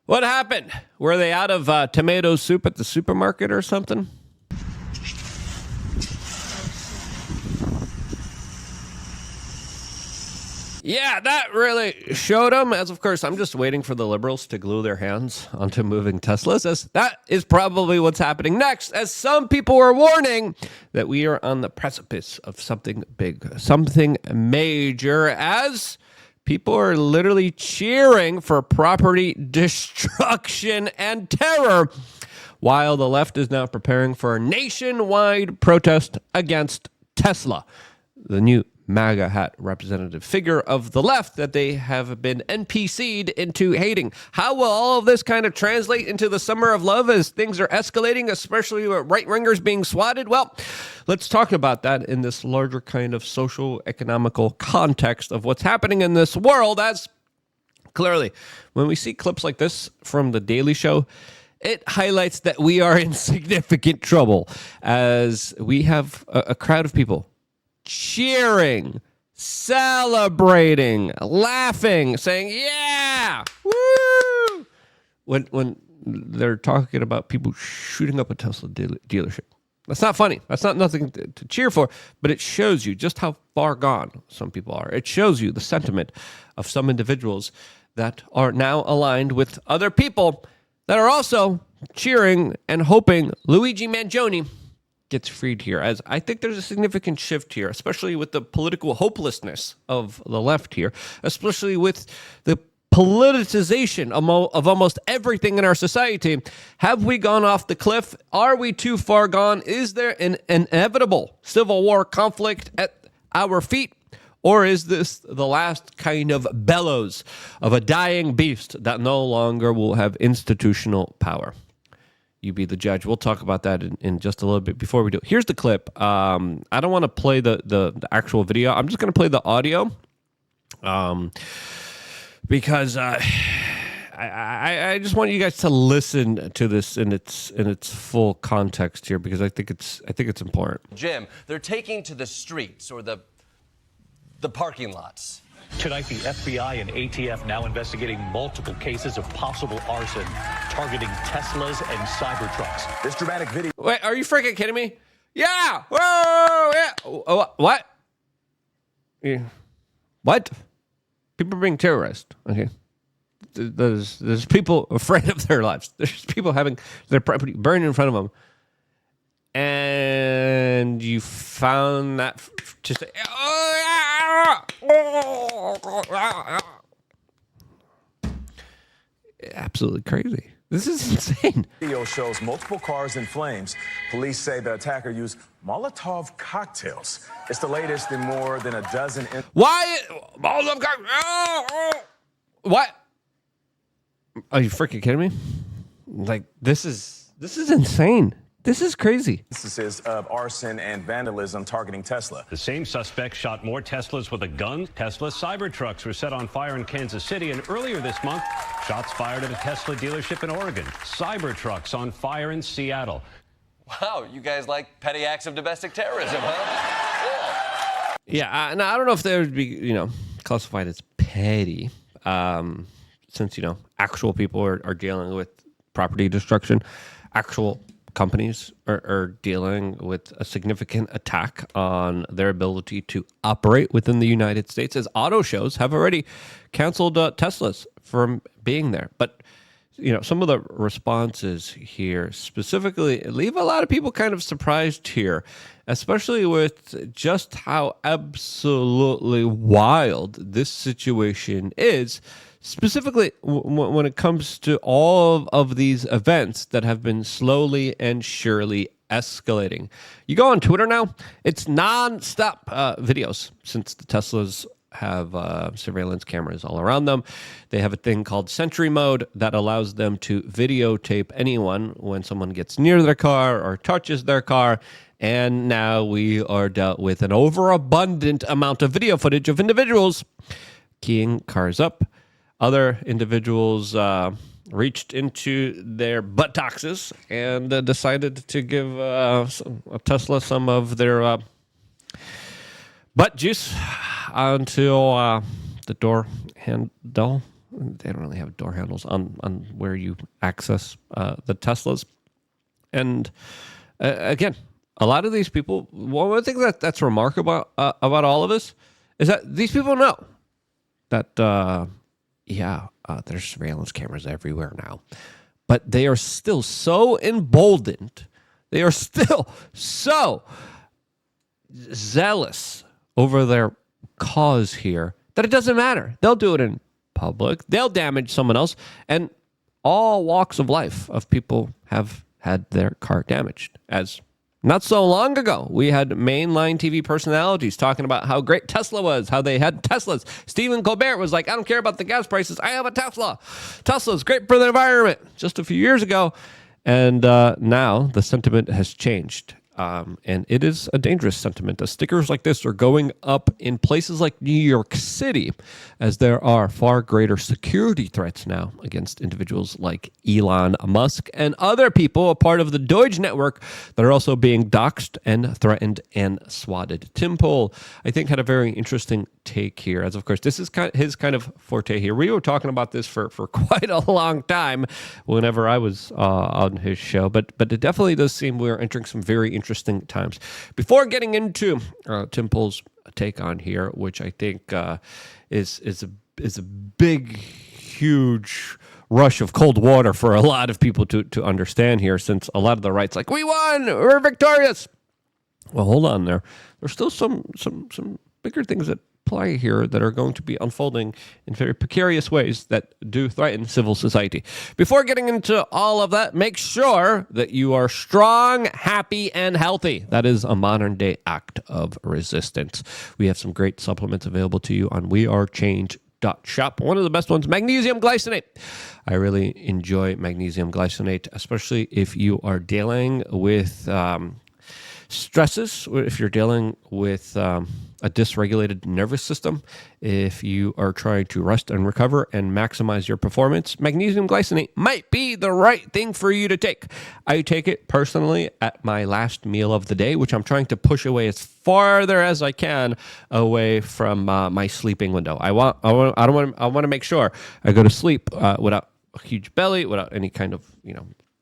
What happened? Were they out of tomato soup at the supermarket or something? Yeah, that really showed them. As of course, I'm just waiting for the liberals to glue their hands onto moving Teslas. As that is probably what's happening next, as some people are warning that we are on the precipice of something big, something major, as people are literally cheering for property destruction and terror, while the left is now preparing for a nationwide protest against Tesla, the new MAGA hat representative figure of the left that they have been NPC'd into hating. How will all of this kind of translate into the summer of love as things are escalating, especially with right-wingers being swatted? Well, let's talk about that in this larger kind of social, economical context of what's happening in this world, as clearly, when we see clips like this from The Daily Show, it highlights that we are in significant trouble as we have a crowd of people cheering, celebrating, laughing, saying, yeah, woo, when they're talking about people shooting up a Tesla dealership. That's not funny. That's not nothing to cheer for, but it shows you just how far gone some people are. It shows you the sentiment of some individuals that are now aligned with other people that are also cheering and hoping Luigi Mangione gets freed here, as I think there's a significant shift here, especially with the political hopelessness of the left here, especially with the politicization of almost everything in our society. Have we gone off the cliff? Are we too far gone? Is there an inevitable civil war conflict at our feet? Or is this the last kind of bellows of a dying beast that no longer will have institutional power? You be the judge. We'll talk about that in just a little bit. Before we do, here's the clip. I don't want to play the actual video. I'm just going to play the audio, because I just want you guys to listen to this in its full context here, because I think it's important. Jim, they're taking to the streets or the parking lots. Tonight, the FBI and ATF now investigating multiple cases of possible arson targeting Teslas and Cybertrucks. This dramatic video. Wait, are you freaking kidding me? Yeah. Whoa. Yeah. What? Yeah. What? People are being terrorized. Okay. There's people afraid of their lives. There's people having their property burned in front of them. And you found that to say, absolutely crazy. This is insane. Video shows multiple cars in flames. Police say the attacker used Molotov cocktails. It's the latest in more than a dozen. Why? Molotov cocktails? What? Are you freaking kidding me? Like, this is insane. This is crazy. Instances of arson and vandalism targeting Tesla. The same suspect shot more Teslas with a gun. Tesla Cybertrucks were set on fire in Kansas City, and earlier this month, shots fired at a Tesla dealership in Oregon. Cybertrucks on fire in Seattle. Wow, you guys like petty acts of domestic terrorism, huh? Yeah, now I don't know if they would be, classified as petty, since, actual people are dealing with property destruction. Actual companies are dealing with a significant attack on their ability to operate within the United States, as auto shows have already canceled Teslas from being there. But, some of the responses here specifically leave a lot of people kind of surprised here, especially with just how absolutely wild this situation is. Specifically, when it comes to all of these events that have been slowly and surely escalating. You go on Twitter now, it's non-stop videos, since the Teslas have surveillance cameras all around them. They have a thing called Sentry Mode that allows them to videotape anyone when someone gets near their car or touches their car. And now we are dealt with an overabundant amount of video footage of individuals keying cars up. Other individuals reached into their buttocks and decided to give a Tesla some of their butt juice onto the door handle They don't really have door handles on where you access the Teslas. And again, a lot of these people, one thing that's remarkable about all of this is that these people know that, there's surveillance cameras everywhere now. But they are still so emboldened. They are still so zealous over their cause here that it doesn't matter. They'll do it in public. They'll damage someone else. And all walks of life of people have had their car damaged. As not so long ago, we had mainline TV personalities talking about how great Tesla was, how they had Teslas. Stephen Colbert was like, I don't care about the gas prices. I have a Tesla. Tesla's great for the environment. Just a few years ago. And now the sentiment has changed. And it is a dangerous sentiment. Stickers like this are going up in places like New York City, as there are far greater security threats now against individuals like Elon Musk and other people, a part of the Doge network, that are also being doxxed and threatened and swatted. Tim Pool, I think, had a very interesting take here, as of course, this is his kind of forte here. We were talking about this for quite a long time whenever I was on his show, but it definitely does seem we're entering some very interesting times. Before getting into Tim Pool's take on here, which I think is a big, huge rush of cold water for a lot of people to understand here, since a lot of the right's like, we won, we're victorious. Well, hold on there. There's still some bigger things that play here that are going to be unfolding in very precarious ways that do threaten civil society. Before getting into all of that, make sure that you are strong, happy, and healthy. That is a modern day act of resistance. We have some great supplements available to you on wearechange.shop. One of the best ones, magnesium glycinate. I really enjoy magnesium glycinate, especially if you are dealing with stresses, if you're dealing with a dysregulated nervous system, if you are trying to rest and recover and maximize your performance, magnesium glycinate might be the right thing for you to take. I take it personally at my last meal of the day, which I'm trying to push away as farther as I can away from my sleeping window. I want to make sure I go to sleep without a huge belly, without any kind of,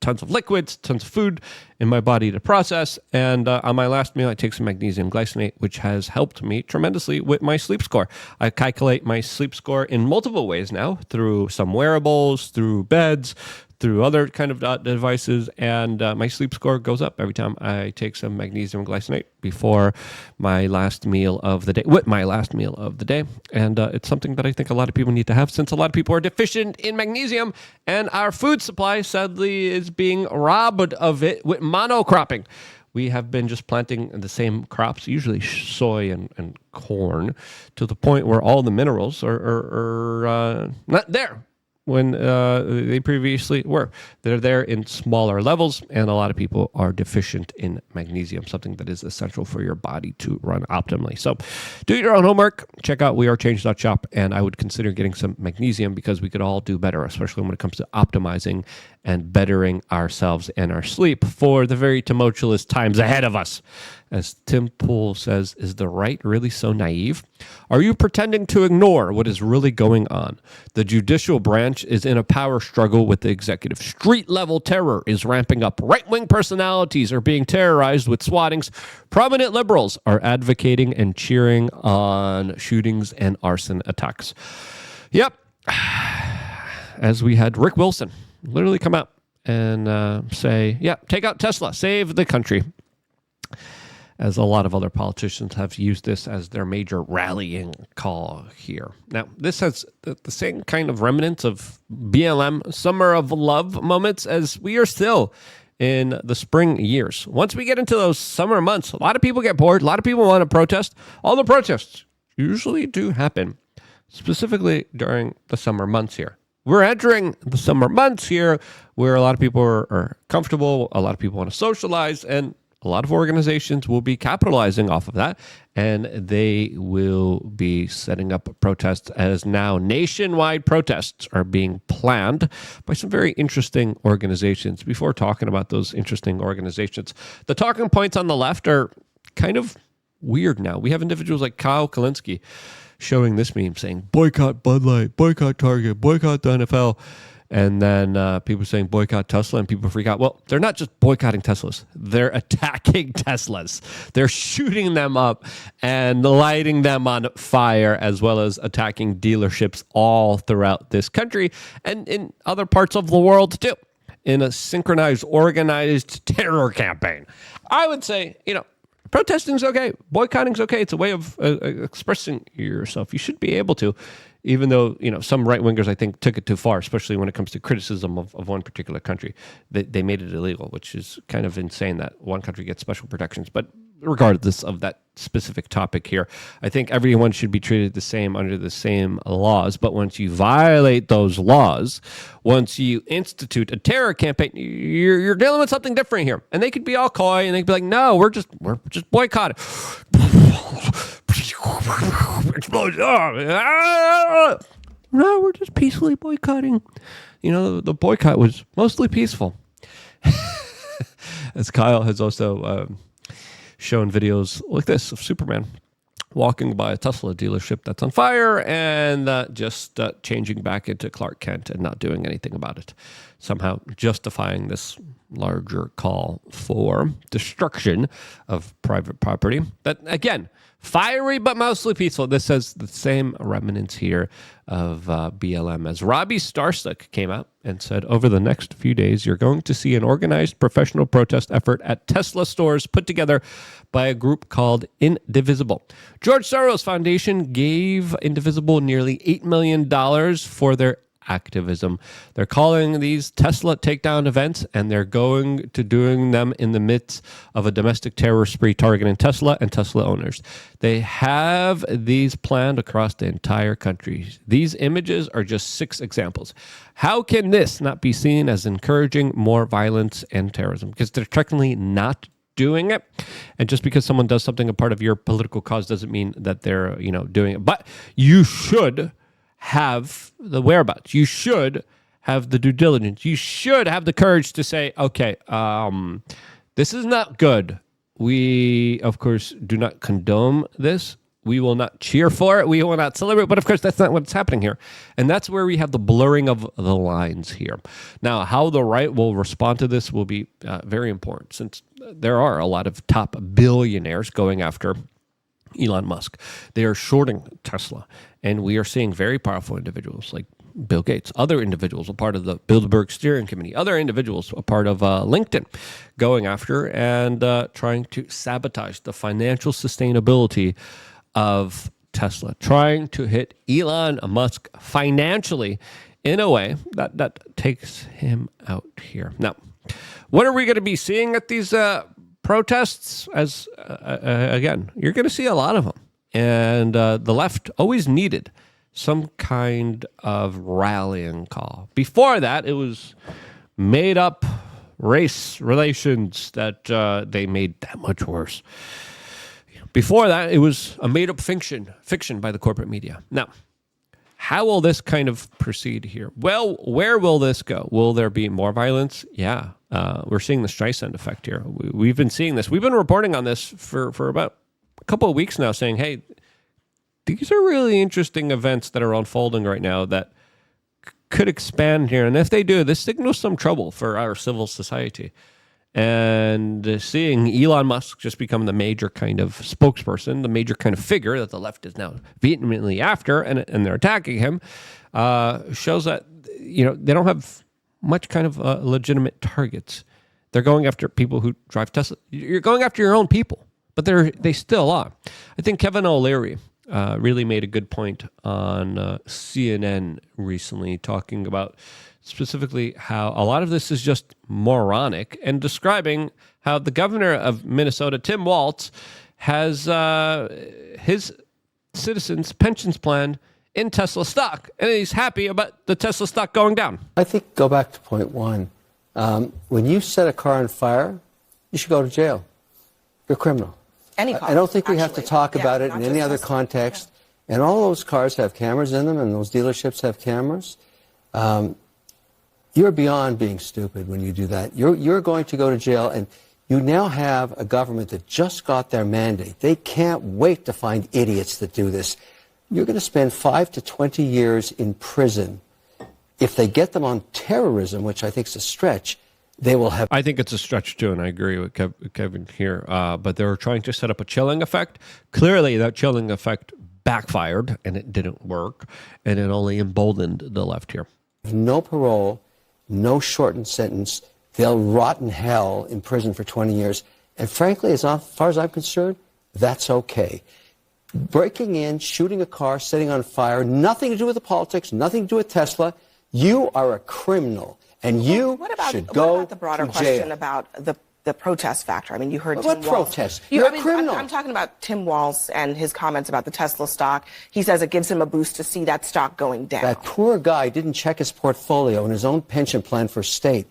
tons of liquids, tons of food in my body to process. And on my last meal, I take some magnesium glycinate, which has helped me tremendously with my sleep score. I calculate my sleep score in multiple ways now, through some wearables, through beds, through other kind of devices, and my sleep score goes up every time I take some magnesium glycinate before my last meal of the day, with my last meal of the day. And it's something that I think a lot of people need to have, since a lot of people are deficient in magnesium, and our food supply sadly is being robbed of it with monocropping. We have been just planting the same crops, usually soy and corn, to the point where all the minerals are not there when they previously were. They're there in smaller levels, and a lot of people are deficient in magnesium, something that is essential for your body to run optimally. So do your own homework. Check out wearechange.shop, and I would consider getting some magnesium, because we could all do better, especially when it comes to optimizing and bettering ourselves and our sleep for the very tumultuous times ahead of us. As Tim Pool says, is the right really so naive? Are you pretending to ignore what is really going on? The judicial branch is in a power struggle with the executive. Street-level terror is ramping up. Right-wing personalities are being terrorized with swattings. Prominent liberals are advocating and cheering on shootings and arson attacks. Yep. As we had Rick Wilson literally come out and say, yeah, take out Tesla, save the country. As a lot of other politicians have used this as their major rallying call here. Now, this has the same kind of remnants of BLM Summer of Love moments, as we are still in the spring years. Once we get into those summer months, a lot of people get bored. A lot of people want to protest. All the protests usually do happen, specifically during the summer months here. We're entering the summer months here where a lot of people are comfortable. A lot of people want to socialize, and a lot of organizations will be capitalizing off of that, and they will be setting up protests, as now nationwide protests are being planned by some very interesting organizations. Before talking about those interesting organizations, the talking points on the left are kind of weird now. We have individuals like Kyle Kalinske showing this meme saying, boycott Bud Light, boycott Target, boycott the NFL. And then people saying boycott Tesla, and people freak out. Well, they're not just boycotting Teslas. They're attacking Teslas. They're shooting them up and lighting them on fire, as well as attacking dealerships all throughout this country and in other parts of the world too, in a synchronized, organized terror campaign. I would say, protesting's okay. Boycotting's okay. It's a way of expressing yourself. You should be able to, even though, some right-wingers, I think, took it too far, especially when it comes to criticism of one particular country. They made it illegal, which is kind of insane that one country gets special protections. But regardless of that specific topic here, I think everyone should be treated the same under the same laws. But once you violate those laws, once you institute a terror campaign, you're dealing with something different here. And they could be all coy, and they could be like, no, we're just boycotting. No, we're just peacefully boycotting. The boycott was mostly peaceful. As Kyle has also shown videos like this of Superman walking by a Tesla dealership that's on fire and just changing back into Clark Kent and not doing anything about it. Somehow justifying this larger call for destruction of private property. That, again, fiery but mostly peaceful. This has the same remnants here of BLM, as Robbie Starstick came out and said, over the next few days, you're going to see an organized professional protest effort at Tesla stores put together by a group called Indivisible. George Soros Foundation gave Indivisible nearly $8 million for their activism. They're calling these Tesla takedown events, and they're going to doing them in the midst of a domestic terror spree targeting Tesla and Tesla owners. They have these planned across the entire country. These images are just 6 examples. How can this not be seen as encouraging more violence and terrorism? Because they're technically not doing it. And just because someone does something a part of your political cause doesn't mean that they're, doing it. But you should have the whereabouts. You should have the due diligence. You should have the courage to say, okay, this is not good. We, of course, do not condone this. We will not cheer for it. We will not celebrate. But, of course, that's not what's happening here. And that's where we have the blurring of the lines here. Now, how the right will respond to this will be very important, since there are a lot of top billionaires going after Elon Musk. They are shorting Tesla. And we are seeing very powerful individuals like Bill Gates, other individuals, a part of the Bilderberg Steering Committee, other individuals, a part of LinkedIn, going after and trying to sabotage the financial sustainability of Tesla, trying to hit Elon Musk financially in a way that takes him out here. Now, what are we going to be seeing at these protests? As again, you're going to see a lot of them. And the left always needed some kind of rallying call. Before that, it was made up race relations that they made that much worse. Before that, it was a made up fiction by the corporate media. Now, how will this kind of proceed here? Well, where will this go? Will there be more violence? Yeah. We're seeing the Streisand effect here. We've been seeing this. We've been reporting on this for about a couple of weeks now, saying, hey, these are really interesting events that are unfolding right now that could expand here. And if they do, this signals some trouble for our civil society. And seeing Elon Musk just become the major kind of spokesperson, the major kind of figure that the left is now vehemently after, and they're attacking him, shows that, they don't have much kind of legitimate targets. They're going after people who drive Tesla. You're going after your own people. But they still are. I think Kevin O'Leary really made a good point on CNN recently, talking about specifically how a lot of this is just moronic, and describing how the governor of Minnesota, Tim Walz, has his citizens' pensions plan in Tesla stock, and he's happy about the Tesla stock going down. I think, go back to point 1. When you set a car on fire, you should go to jail. You're a criminal. Any car, I don't think we have to actually. talk about it not in any just other Tesla. context. And all those cars have cameras in them, and those dealerships have cameras. You're beyond being stupid when you do that. You're going to go to jail, and you now have a government that just got their mandate. They can't wait to find idiots that do this. you're going to spend 5 to 20 years in prison. If they get them on terrorism, which I think is a stretch, they will have... I think it's a stretch too, and I agree with Kevin here. But they were trying to set up a chilling effect. Clearly, that chilling effect backfired, and it didn't work, and it only emboldened the left here. no parole, no shortened sentence. They'll rot in hell in prison for 20 years. And frankly, as far as I'm concerned, that's okay. Breaking in, shooting a car, setting on fire, nothing to do with the politics, nothing to do with Tesla. You are a criminal, and you should go what about the broader to question jail. about the protest factor? I mean, you heard What Tim Walz. protest? You're a criminal. I'm talking about Tim Walz and his comments about the Tesla stock. He says it gives him a boost to see that stock going down. That poor guy didn't check his portfolio and his own pension plan for state.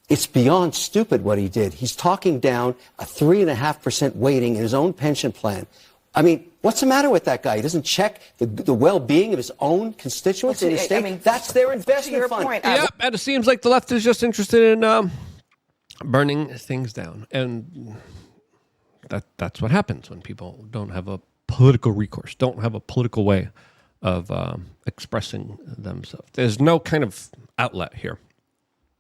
It's beyond stupid what he did. He's talking down a 3.5% weighting in his own pension plan. I mean, what's the matter with that guy? He doesn't check the well-being of his own constituents in the state. I mean, that's their to investment your fund. point, Yep, and it seems like the left is just interested in burning things down. And that's what happens when people don't have a political recourse, don't have a political way of expressing themselves. There's no kind of outlet here.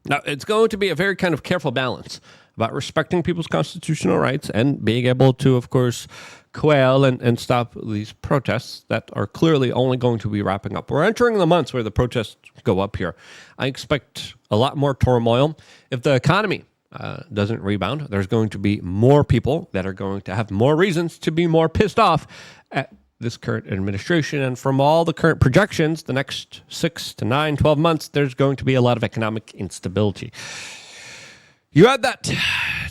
Now, it's going to be a very kind of careful balance about respecting people's constitutional rights and being able to, of course, quail and stop these protests that are clearly only going to be wrapping up. We're entering the months where the protests go up here. I expect a lot more turmoil. If the economy doesn't rebound, there's going to be more people that are going to have more reasons to be more pissed off at this current administration. And from all the current projections, the next 6 to 9, 12 months, there's going to be a lot of economic instability. You add that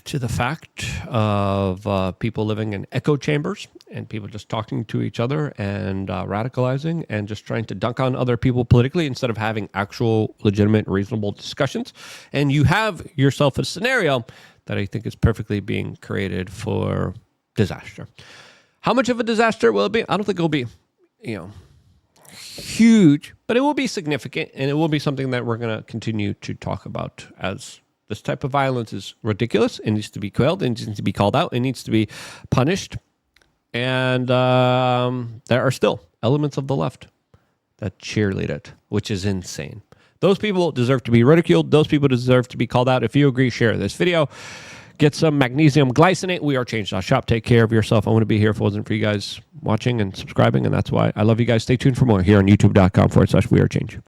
to the fact of people living in echo chambers and people just talking to each other and radicalizing and just trying to dunk on other people politically instead of having actual, legitimate, reasonable discussions. And you have yourself a scenario that I think is perfectly being created for disaster. How much of a disaster will it be? I don't think it'll be, huge, but it will be significant, and it will be something that we're going to continue to talk about, as this type of violence is ridiculous. It needs to be quelled. It needs to be called out. It needs to be punished. And there are still elements of the left that cheerlead it, which is insane. Those people deserve to be ridiculed. Those people deserve to be called out. If you agree, share this video. Get some magnesium glycinate. We are Change.shop. Take care of yourself. I want to be here if it wasn't for you guys watching and subscribing, and that's why I love you guys. Stay tuned for more here on youtube.com/WeAreChange.